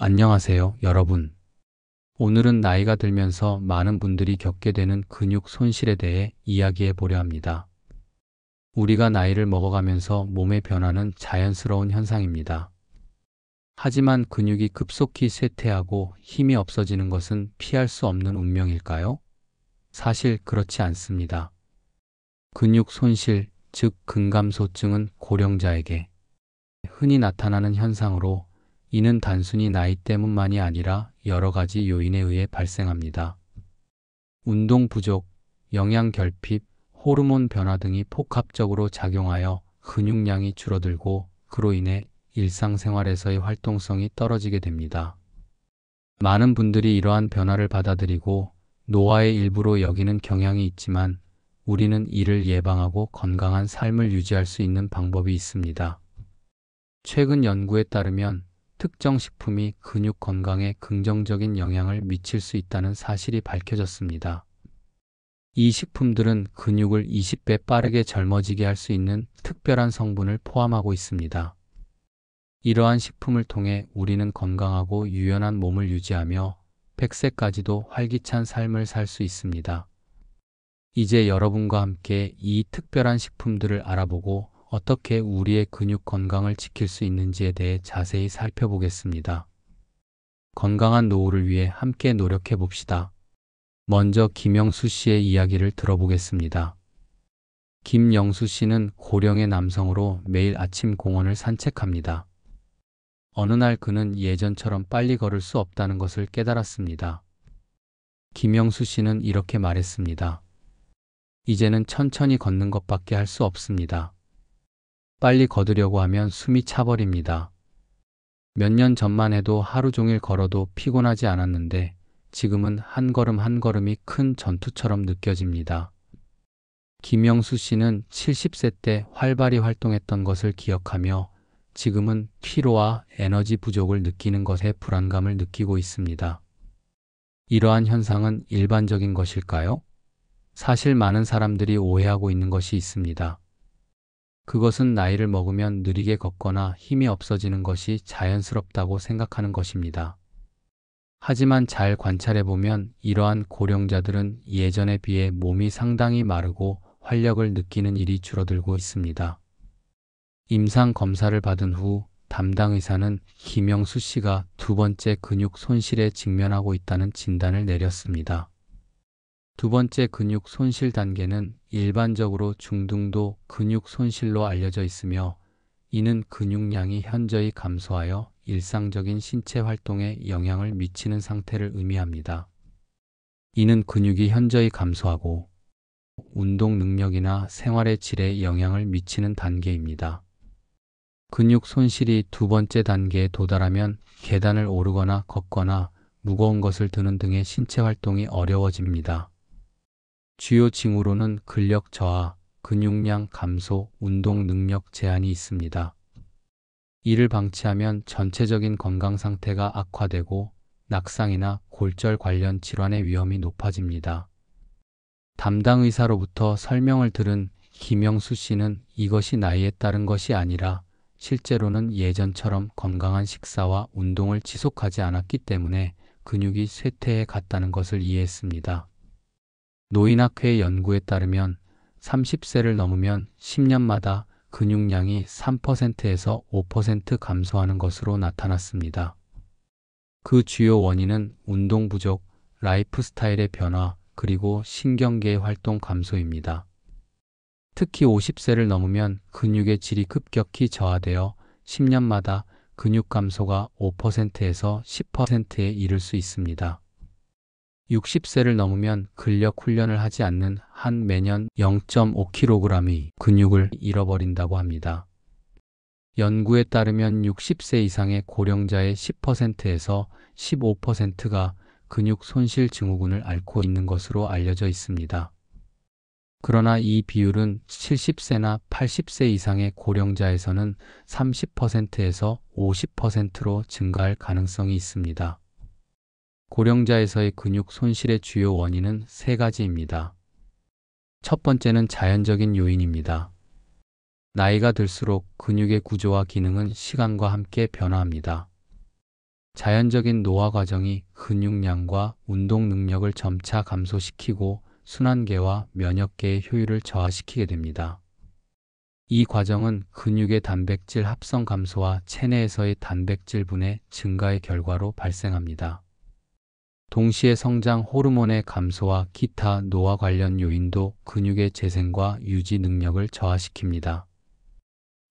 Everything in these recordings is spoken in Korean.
안녕하세요, 여러분. 오늘은 나이가 들면서 많은 분들이 겪게 되는 근육 손실에 대해 이야기해 보려 합니다. 우리가 나이를 먹어가면서 몸의 변화는 자연스러운 현상입니다. 하지만 근육이 급속히 쇠퇴하고 힘이 없어지는 것은 피할 수 없는 운명일까요? 사실 그렇지 않습니다. 근육 손실, 즉 근감소증은 고령자에게 흔히 나타나는 현상으로 이는 단순히 나이 때문만이 아니라 여러 가지 요인에 의해 발생합니다. 운동 부족, 영양 결핍, 호르몬 변화 등이 복합적으로 작용하여 근육량이 줄어들고 그로 인해 일상생활에서의 활동성이 떨어지게 됩니다. 많은 분들이 이러한 변화를 받아들이고 노화의 일부로 여기는 경향이 있지만 우리는 이를 예방하고 건강한 삶을 유지할 수 있는 방법이 있습니다. 최근 연구에 따르면 특정 식품이 근육 건강에 긍정적인 영향을 미칠 수 있다는 사실이 밝혀졌습니다. 이 식품들은 근육을 20배 빠르게 젊어지게 할 수 있는 특별한 성분을 포함하고 있습니다. 이러한 식품을 통해 우리는 건강하고 유연한 몸을 유지하며 100세까지도 활기찬 삶을 살 수 있습니다. 이제 여러분과 함께 이 특별한 식품들을 알아보고 어떻게 우리의 근육 건강을 지킬 수 있는지에 대해 자세히 살펴보겠습니다. 건강한 노후를 위해 함께 노력해 봅시다. 먼저 김영수 씨의 이야기를 들어보겠습니다. 김영수 씨는 고령의 남성으로 매일 아침 공원을 산책합니다. 어느 날 그는 예전처럼 빨리 걸을 수 없다는 것을 깨달았습니다. 김영수 씨는 이렇게 말했습니다. 이제는 천천히 걷는 것밖에 할 수 없습니다. 빨리 걷으려고 하면 숨이 차버립니다. 몇 년 전만 해도 하루 종일 걸어도 피곤하지 않았는데 지금은 한 걸음 한 걸음이 큰 전투처럼 느껴집니다. 김영수 씨는 70세 때 활발히 활동했던 것을 기억하며 지금은 피로와 에너지 부족을 느끼는 것에 불안감을 느끼고 있습니다. 이러한 현상은 일반적인 것일까요? 사실 많은 사람들이 오해하고 있는 것이 있습니다. 그것은 나이를 먹으면 느리게 걷거나 힘이 없어지는 것이 자연스럽다고 생각하는 것입니다. 하지만 잘 관찰해보면 이러한 고령자들은 예전에 비해 몸이 상당히 마르고 활력을 느끼는 일이 줄어들고 있습니다. 임상 검사를 받은 후 담당 의사는 김영수 씨가 두 번째 근육 손실에 직면하고 있다는 진단을 내렸습니다. 두 번째 근육 손실 단계는 일반적으로 중등도 근육 손실로 알려져 있으며 이는 근육량이 현저히 감소하여 일상적인 신체 활동에 영향을 미치는 상태를 의미합니다. 이는 근육이 현저히 감소하고 운동 능력이나 생활의 질에 영향을 미치는 단계입니다. 근육 손실이 두 번째 단계에 도달하면 계단을 오르거나 걷거나 무거운 것을 드는 등의 신체 활동이 어려워집니다. 주요 징후로는 근력 저하, 근육량 감소, 운동 능력 제한이 있습니다. 이를 방치하면 전체적인 건강 상태가 악화되고 낙상이나 골절 관련 질환의 위험이 높아집니다. 담당 의사로부터 설명을 들은 김영수 씨는 이것이 나이에 따른 것이 아니라 실제로는 예전처럼 건강한 식사와 운동을 지속하지 않았기 때문에 근육이 쇠퇴해 갔다는 것을 이해했습니다. 노인학회 연구에 따르면 30세를 넘으면 10년마다 근육량이 3%에서 5% 감소하는 것으로 나타났습니다. 그 주요 원인은 운동 부족, 라이프 스타일의 변화, 그리고 신경계의 활동 감소입니다. 특히 50세를 넘으면 근육의 질이 급격히 저하되어 10년마다 근육 감소가 5%에서 10%에 이를 수 있습니다. 60세를 넘으면 근력 훈련을 하지 않는 한 매년 0.5kg의 근육을 잃어버린다고 합니다. 연구에 따르면 60세 이상의 고령자의 10%에서 15%가 근육 손실 증후군을 앓고 있는 것으로 알려져 있습니다. 그러나 이 비율은 70세나 80세 이상의 고령자에서는 30%에서 50%로 증가할 가능성이 있습니다. 고령자에서의 근육 손실의 주요 원인은 세 가지입니다. 첫 번째는 자연적인 요인입니다. 나이가 들수록 근육의 구조와 기능은 시간과 함께 변화합니다. 자연적인 노화 과정이 근육량과 운동 능력을 점차 감소시키고 순환계와 면역계의 효율을 저하시키게 됩니다. 이 과정은 근육의 단백질 합성 감소와 체내에서의 단백질 분해 증가의 결과로 발생합니다. 동시에 성장 호르몬의 감소와 기타 노화 관련 요인도 근육의 재생과 유지 능력을 저하시킵니다.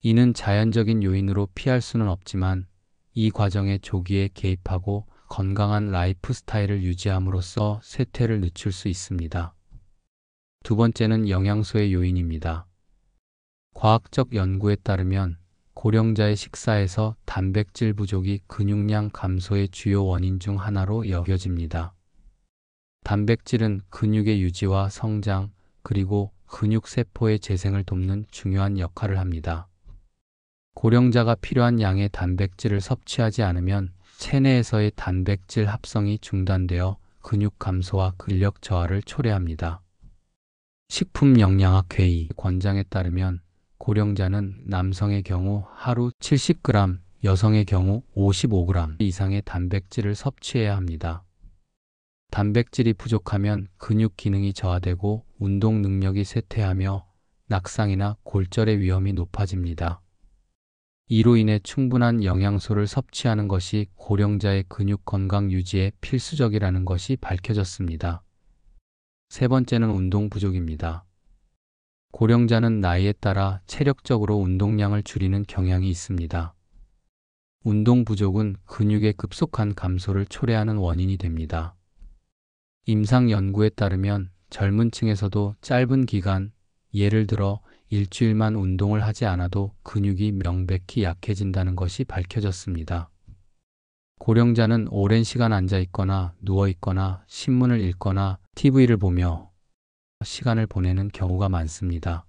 이는 자연적인 요인으로 피할 수는 없지만 이 과정에 조기에 개입하고 건강한 라이프 스타일을 유지함으로써 쇠퇴를 늦출 수 있습니다. 두 번째는 영양소의 요인입니다. 과학적 연구에 따르면 고령자의 식사에서 단백질 부족이 근육량 감소의 주요 원인 중 하나로 여겨집니다. 단백질은 근육의 유지와 성장, 그리고 근육세포의 재생을 돕는 중요한 역할을 합니다. 고령자가 필요한 양의 단백질을 섭취하지 않으면 체내에서의 단백질 합성이 중단되어 근육 감소와 근력 저하를 초래합니다. 식품영양학회의 권장에 따르면 고령자는 남성의 경우 하루 70g, 여성의 경우 55g 이상의 단백질을 섭취해야 합니다. 단백질이 부족하면 근육 기능이 저하되고 운동 능력이 쇠퇴하며 낙상이나 골절의 위험이 높아집니다. 이로 인해 충분한 영양소를 섭취하는 것이 고령자의 근육 건강 유지에 필수적이라는 것이 밝혀졌습니다. 세 번째는 운동 부족입니다. 고령자는 나이에 따라 체력적으로 운동량을 줄이는 경향이 있습니다. 운동 부족은 근육의 급속한 감소를 초래하는 원인이 됩니다. 임상 연구에 따르면 젊은 층에서도 짧은 기간, 예를 들어 일주일만 운동을 하지 않아도 근육이 명백히 약해진다는 것이 밝혀졌습니다. 고령자는 오랜 시간 앉아 있거나 누워 있거나 신문을 읽거나 TV를 보며 시간을 보내는 경우가 많습니다.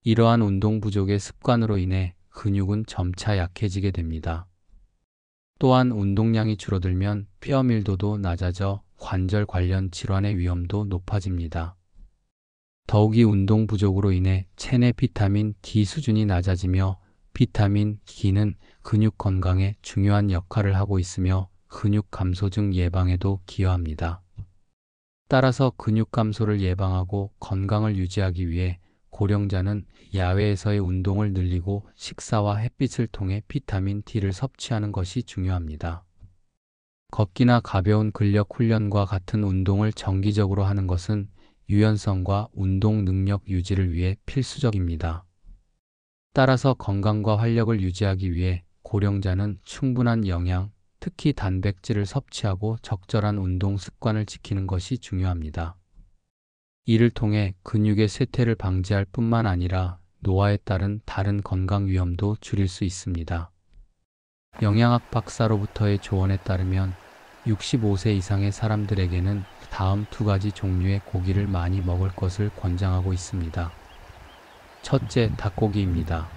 이러한 운동 부족의 습관으로 인해 근육은 점차 약해지게 됩니다. 또한 운동량이 줄어들면 뼈 밀도도 낮아져 관절 관련 질환의 위험도 높아집니다. 더욱이 운동 부족으로 인해 체내 비타민 D 수준이 낮아지며 비타민 D는 근육 건강에 중요한 역할을 하고 있으며 근육 감소증 예방에도 기여합니다. 따라서 근육 감소를 예방하고 건강을 유지하기 위해 고령자는 야외에서의 운동을 늘리고 식사와 햇빛을 통해 비타민 D를 섭취하는 것이 중요합니다. 걷기나 가벼운 근력 훈련과 같은 운동을 정기적으로 하는 것은 유연성과 운동 능력 유지를 위해 필수적입니다. 따라서 건강과 활력을 유지하기 위해 고령자는 충분한 영양, 특히 단백질을 섭취하고 적절한 운동 습관을 지키는 것이 중요합니다. 이를 통해 근육의 쇠퇴를 방지할 뿐만 아니라 노화에 따른 다른 건강 위험도 줄일 수 있습니다. 영양학 박사로부터의 조언에 따르면 65세 이상의 사람들에게는 다음 두 가지 종류의 고기를 많이 먹을 것을 권장하고 있습니다. 첫째, 닭고기입니다.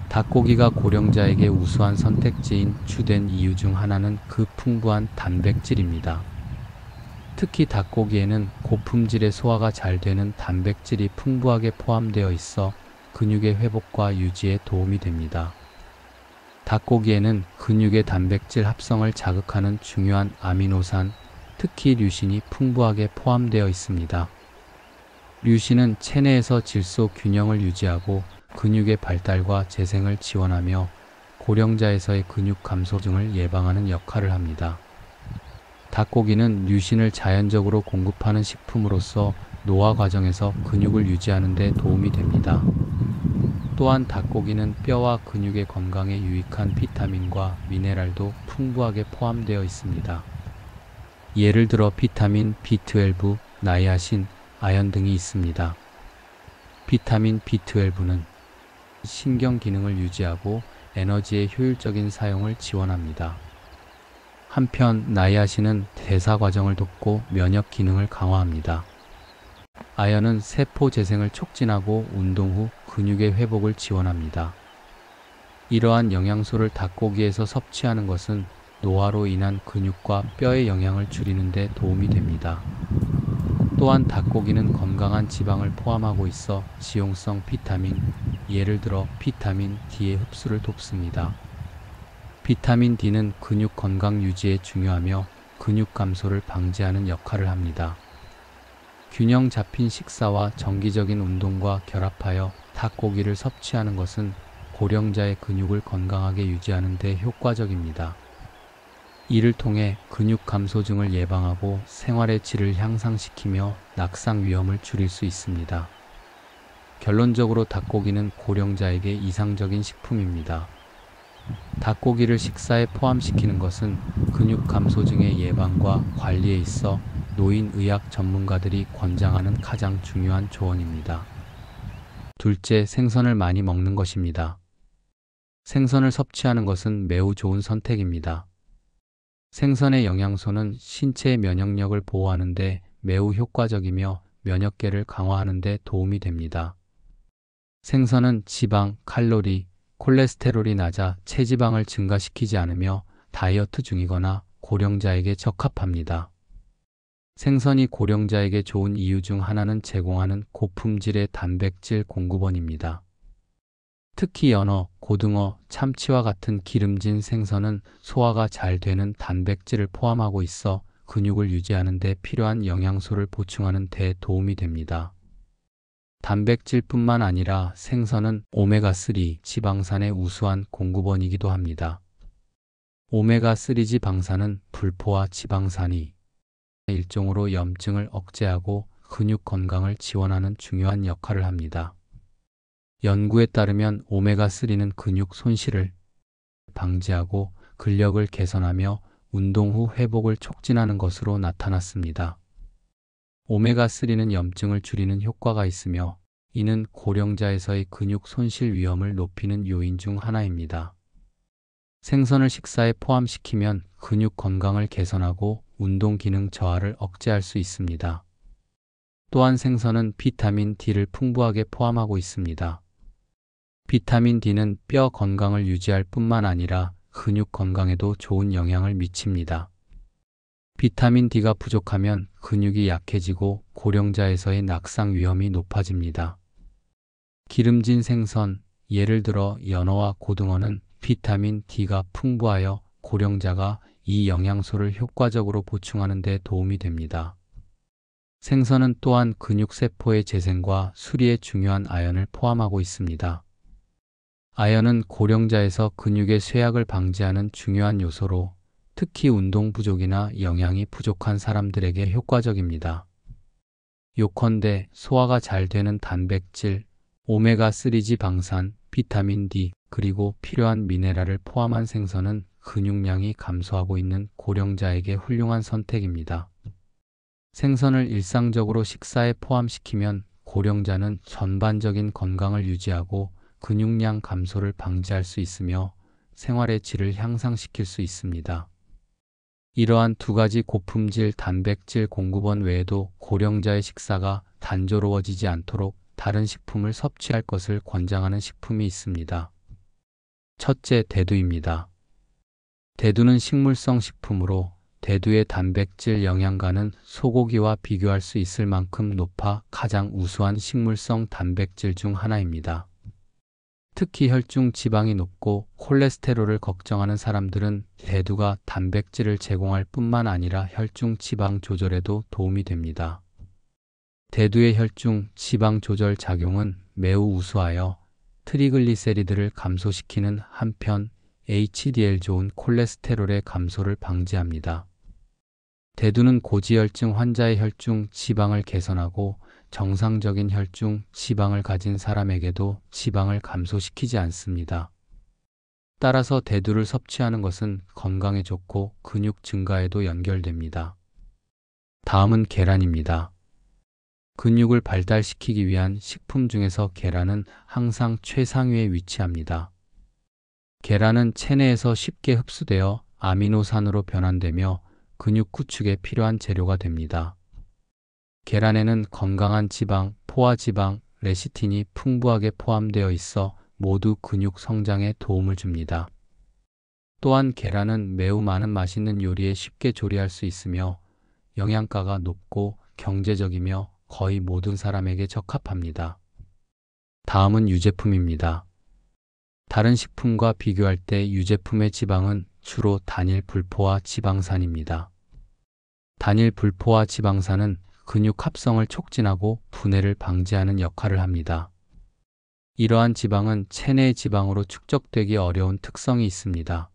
닭고기가 고령자에게 우수한 선택지인 주된 이유 중 하나는 그 풍부한 단백질입니다. 특히 닭고기에는 고품질의 소화가 잘 되는 단백질이 풍부하게 포함되어 있어 근육의 회복과 유지에 도움이 됩니다. 닭고기에는 근육의 단백질 합성을 자극하는 중요한 아미노산, 특히 류신이 풍부하게 포함되어 있습니다. 류신은 체내에서 질소 균형을 유지하고 근육의 발달과 재생을 지원하며 고령자에서의 근육 감소증을 예방하는 역할을 합니다. 닭고기는 류신을 자연적으로 공급하는 식품으로서 노화 과정에서 근육을 유지하는 데 도움이 됩니다. 또한 닭고기는 뼈와 근육의 건강에 유익한 비타민과 미네랄도 풍부하게 포함되어 있습니다. 예를 들어 비타민 B12, 나이아신, 아연 등이 있습니다. 비타민 B12는 신경 기능을 유지하고 에너지의 효율적인 사용을 지원합니다. 한편 나이아신은 대사 과정을 돕고 면역 기능을 강화합니다. 아연은 세포 재생을 촉진하고 운동 후 근육의 회복을 지원합니다. 이러한 영양소를 닭고기에서 섭취하는 것은 노화로 인한 근육과 뼈의 영향을 줄이는 데 도움이 됩니다. 또한 닭고기는 건강한 지방을 포함하고 있어 지용성 비타민, 예를 들어 비타민 D의 흡수를 돕습니다. 비타민 D는 근육 건강 유지에 중요하며 근육 감소를 방지하는 역할을 합니다. 균형 잡힌 식사와 정기적인 운동과 결합하여 닭고기를 섭취하는 것은 고령자의 근육을 건강하게 유지하는 데 효과적입니다. 이를 통해 근육 감소증을 예방하고 생활의 질을 향상시키며 낙상 위험을 줄일 수 있습니다. 결론적으로 닭고기는 고령자에게 이상적인 식품입니다. 닭고기를 식사에 포함시키는 것은 근육 감소증의 예방과 관리에 있어 노인의학 전문가들이 권장하는 가장 중요한 조언입니다. 둘째, 생선을 많이 먹는 것입니다. 생선을 섭취하는 것은 매우 좋은 선택입니다. 생선의 영양소는 신체의 면역력을 보호하는 데 매우 효과적이며 면역계를 강화하는 데 도움이 됩니다. 생선은 지방, 칼로리, 콜레스테롤이 낮아 체지방을 증가시키지 않으며 다이어트 중이거나 고령자에게 적합합니다. 생선이 고령자에게 좋은 이유 중 하나는 제공하는 고품질의 단백질 공급원입니다. 특히 연어, 고등어, 참치와 같은 기름진 생선은 소화가 잘 되는 단백질을 포함하고 있어 근육을 유지하는 데 필요한 영양소를 보충하는 데 도움이 됩니다. 단백질뿐만 아니라 생선은 오메가3 지방산의 우수한 공급원이기도 합니다. 오메가3 지방산은 불포화 지방산이 일종으로 염증을 억제하고 근육 건강을 지원하는 중요한 역할을 합니다. 연구에 따르면 오메가3는 근육 손실을 방지하고 근력을 개선하며 운동 후 회복을 촉진하는 것으로 나타났습니다. 오메가3는 염증을 줄이는 효과가 있으며 이는 고령자에서의 근육 손실 위험을 높이는 요인 중 하나입니다. 생선을 식사에 포함시키면 근육 건강을 개선하고 운동 기능 저하를 억제할 수 있습니다. 또한 생선은 비타민 D를 풍부하게 포함하고 있습니다. 비타민 D는 뼈 건강을 유지할 뿐만 아니라 근육 건강에도 좋은 영향을 미칩니다. 비타민 D가 부족하면 근육이 약해지고 고령자에서의 낙상 위험이 높아집니다. 기름진 생선, 예를 들어 연어와 고등어는 비타민 D가 풍부하여 고령자가 이 영양소를 효과적으로 보충하는 데 도움이 됩니다. 생선은 또한 근육세포의 재생과 수리에 중요한 아연을 포함하고 있습니다. 아연은 고령자에서 근육의 쇠약을 방지하는 중요한 요소로 특히 운동 부족이나 영양이 부족한 사람들에게 효과적입니다. 요컨대 소화가 잘 되는 단백질, 오메가3 지방산, 비타민 D, 그리고 필요한 미네랄을 포함한 생선은 근육량이 감소하고 있는 고령자에게 훌륭한 선택입니다. 생선을 일상적으로 식사에 포함시키면 고령자는 전반적인 건강을 유지하고 근육량 감소를 방지할 수 있으며 생활의 질을 향상시킬 수 있습니다. 이러한 두 가지 고품질 단백질 공급원 외에도 고령자의 식사가 단조로워지지 않도록 다른 식품을 섭취할 것을 권장하는 식품이 있습니다. 첫째, 대두입니다. 대두는 식물성 식품으로 대두의 단백질 영양가는 소고기와 비교할 수 있을 만큼 높아 가장 우수한 식물성 단백질 중 하나입니다. 특히 혈중 지방이 높고 콜레스테롤을 걱정하는 사람들은 대두가 단백질을 제공할 뿐만 아니라 혈중 지방 조절에도 도움이 됩니다. 대두의 혈중 지방 조절 작용은 매우 우수하여 트리글리세리드를 감소시키는 한편 HDL 좋은 콜레스테롤의 감소를 방지합니다. 대두는 고지혈증 환자의 혈중 지방을 개선하고 정상적인 혈중 지방을 가진 사람에게도 지방을 감소시키지 않습니다. 따라서 대두를 섭취하는 것은 건강에 좋고 근육 증가에도 연결됩니다. 다음은 계란입니다. 근육을 발달시키기 위한 식품 중에서 계란은 항상 최상위에 위치합니다. 계란은 체내에서 쉽게 흡수되어 아미노산으로 변환되며 근육 구축에 필요한 재료가 됩니다. 계란에는 건강한 지방, 포화지방, 레시틴이 풍부하게 포함되어 있어 모두 근육 성장에 도움을 줍니다. 또한 계란은 매우 많은 맛있는 요리에 쉽게 조리할 수 있으며 영양가가 높고 경제적이며 거의 모든 사람에게 적합합니다. 다음은 유제품입니다. 다른 식품과 비교할 때 유제품의 지방은 주로 단일 불포화 지방산입니다. 단일 불포화 지방산은 근육 합성을 촉진하고 분해를 방지하는 역할을 합니다. 이러한 지방은 체내 지방으로 축적되기 어려운 특성이 있습니다.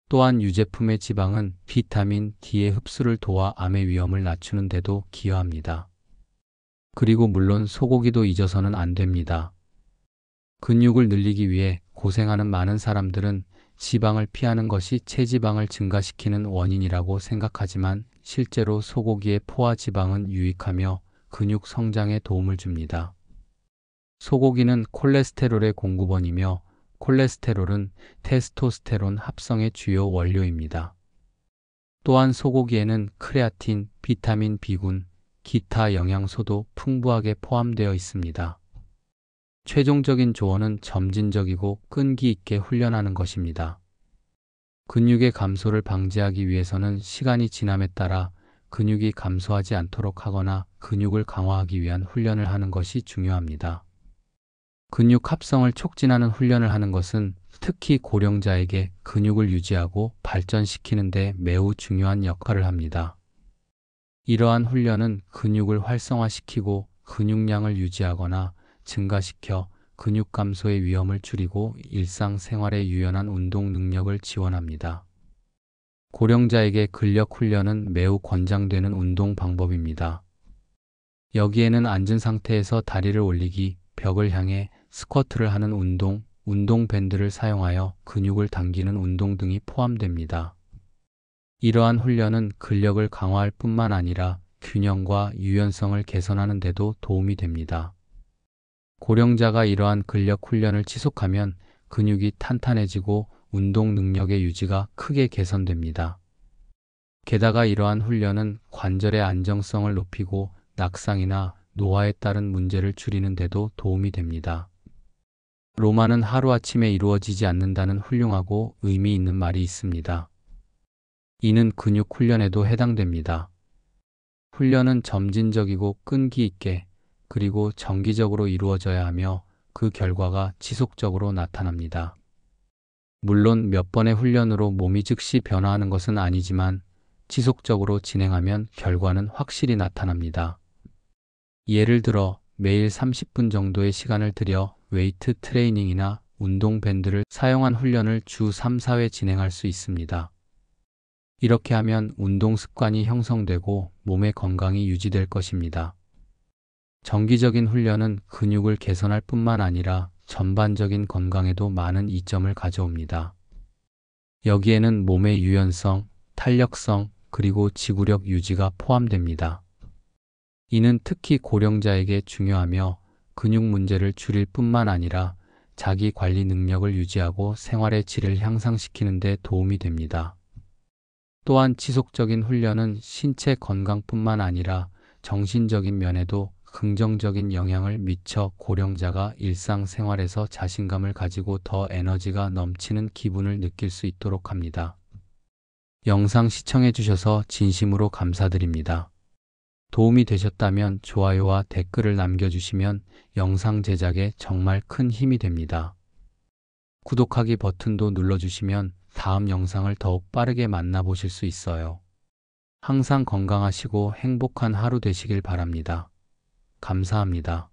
또한 유제품의 지방은 비타민 D의 흡수를 도와 암의 위험을 낮추는 데도 기여합니다. 그리고 물론 소고기도 잊어서는 안 됩니다. 근육을 늘리기 위해 고생하는 많은 사람들은 지방을 피하는 것이 체지방을 증가시키는 원인이라고 생각하지만 실제로 소고기의 포화 지방은 유익하며 근육 성장에 도움을 줍니다. 소고기는 콜레스테롤의 공급원이며 콜레스테롤은 테스토스테론 합성의 주요 원료입니다. 또한 소고기에는 크레아틴, 비타민 B군, 기타 영양소도 풍부하게 포함되어 있습니다. 최종적인 조언은 점진적이고 끈기 있게 훈련하는 것입니다. 근육의 감소를 방지하기 위해서는 시간이 지남에 따라 근육이 감소하지 않도록 하거나 근육을 강화하기 위한 훈련을 하는 것이 중요합니다. 근육 합성을 촉진하는 훈련을 하는 것은 특히 고령자에게 근육을 유지하고 발전시키는 데 매우 중요한 역할을 합니다. 이러한 훈련은 근육을 활성화시키고 근육량을 유지하거나 증가시켜 근육 감소의 위험을 줄이고 일상생활의 유연한 운동 능력을 지원합니다. 고령자에게 근력 훈련은 매우 권장되는 운동 방법입니다. 여기에는 앉은 상태에서 다리를 올리기, 벽을 향해 스쿼트를 하는 운동 밴드를 사용하여 근육을 당기는 운동 등이 포함됩니다. 이러한 훈련은 근력을 강화할 뿐만 아니라 균형과 유연성을 개선하는 데도 도움이 됩니다. 고령자가 이러한 근력 훈련을 지속하면 근육이 탄탄해지고 운동 능력의 유지가 크게 개선됩니다. 게다가 이러한 훈련은 관절의 안정성을 높이고 낙상이나 노화에 따른 문제를 줄이는 데도 도움이 됩니다. 로마는 하루아침에 이루어지지 않는다는 훌륭하고 의미 있는 말이 있습니다. 이는 근육 훈련에도 해당됩니다. 훈련은 점진적이고 끈기 있게 그리고 정기적으로 이루어져야 하며 그 결과가 지속적으로 나타납니다. 물론 몇 번의 훈련으로 몸이 즉시 변화하는 것은 아니지만 지속적으로 진행하면 결과는 확실히 나타납니다. 예를 들어 매일 30분 정도의 시간을 들여 웨이트 트레이닝이나 운동 밴드를 사용한 훈련을 주 3, 4회 진행할 수 있습니다. 이렇게 하면 운동 습관이 형성되고 몸의 건강이 유지될 것입니다. 정기적인 훈련은 근육을 개선할 뿐만 아니라 전반적인 건강에도 많은 이점을 가져옵니다. 여기에는 몸의 유연성, 탄력성, 그리고 지구력 유지가 포함됩니다. 이는 특히 고령자에게 중요하며 근육 문제를 줄일 뿐만 아니라 자기 관리 능력을 유지하고 생활의 질을 향상시키는 데 도움이 됩니다. 또한 지속적인 훈련은 신체 건강뿐만 아니라 정신적인 면에도 긍정적인 영향을 미쳐 고령자가 일상생활에서 자신감을 가지고 더 에너지가 넘치는 기분을 느낄 수 있도록 합니다. 영상 시청해 주셔서 진심으로 감사드립니다. 도움이 되셨다면 좋아요와 댓글을 남겨주시면 영상 제작에 정말 큰 힘이 됩니다. 구독하기 버튼도 눌러주시면 다음 영상을 더욱 빠르게 만나보실 수 있어요. 항상 건강하시고 행복한 하루 되시길 바랍니다. 감사합니다.